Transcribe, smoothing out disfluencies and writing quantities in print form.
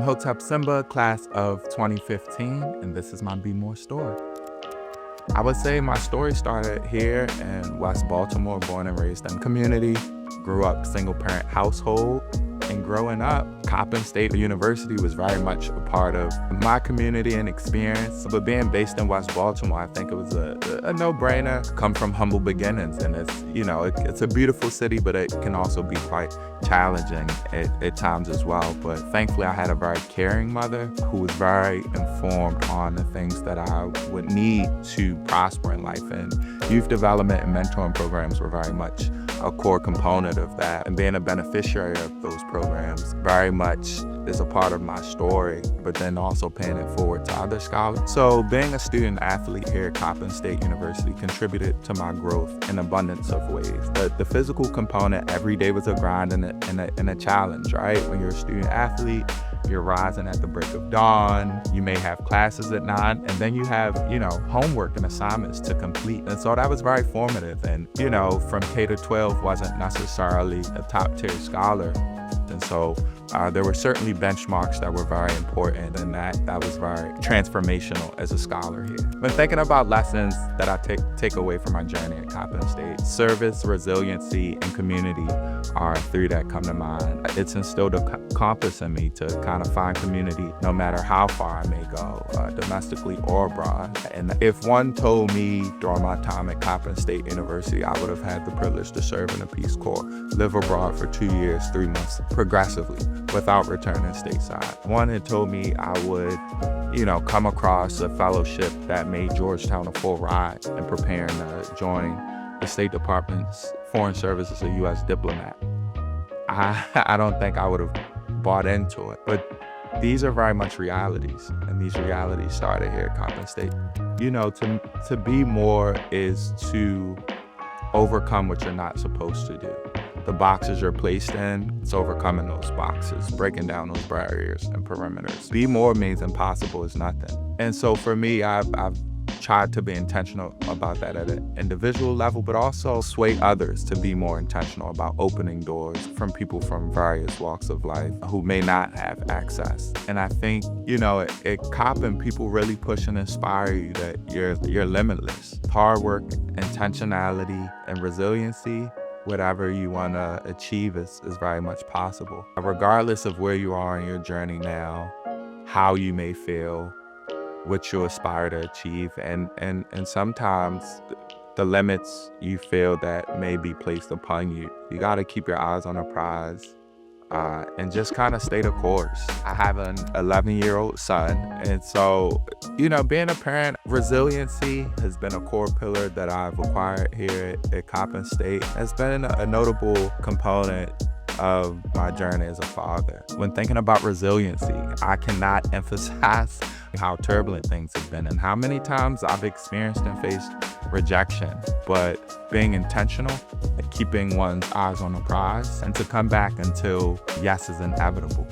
Imhotep Simba, class of 2015, and this is my Be More story. I would say my story started here in West Baltimore, born and raised in community, grew up single-parent household, and growing up, Coppin State University was very much a part of my community and experience. But being based in West Baltimore, I think it was a no-brainer. Come from humble beginnings, and it's a beautiful city, but it can also be quite challenging at times as well. But thankfully, I had a very caring mother who was very informed on the things that I would need to prosper in life. And youth development and mentoring programs were very much a core component of that. And being a beneficiary of those programs very much is a part of my story, but then also paying it forward to other scholars. So being a student athlete here at Coppin State University contributed to my growth in abundance of ways. The physical component, every day was a grind and a challenge, right? When you're a student athlete, you're rising at the break of dawn, you may have classes at 9, and then you have, homework and assignments to complete. And so that was very formative. And, from K to 12 wasn't necessarily a top tier scholar. And so there were certainly benchmarks that were very important, and that was very transformational as a scholar here. When thinking about lessons that I take away from my journey at Coppin State, service, resiliency, and community are 3 that come to mind. It's instilled a compass in me to kind of find community no matter how far I may go, domestically or abroad. And if one told me during my time at Coppin State University, I would have had the privilege to serve in the Peace Corps, live abroad for 2 years, 3 months, progressively, without returning stateside. One had told me I would, come across a fellowship that made Georgetown a full ride in preparing to join the State Department's Foreign Service as a U.S. diplomat. I don't think I would have bought into it, but these are very much realities, and these realities started here at Coppin State. To be more is to overcome what you're not supposed to do. The boxes you're placed in, it's overcoming those boxes, breaking down those barriers and perimeters. Be more means impossible is nothing. And so for me, I've tried to be intentional about that at an individual level, but also sway others to be more intentional about opening doors from people from various walks of life who may not have access. And I think, at Coppin, people really push and inspire you that you're limitless. Hard work, intentionality, and resiliency, whatever you want to achieve is very much possible. Regardless of where you are in your journey now, how you may feel, what you aspire to achieve, and sometimes the limits you feel that may be placed upon you, you got to keep your eyes on the prize and just kind of stay the course. I have an 11-year-old son, and so, being a parent, resiliency has been a core pillar that I've acquired here at Coppin State. It's been a notable component of my journey as a father. When thinking about resiliency, I cannot emphasize how turbulent things have been and how many times I've experienced and faced rejection. But being intentional, keeping one's eyes on the prize, and to come back until yes is inevitable.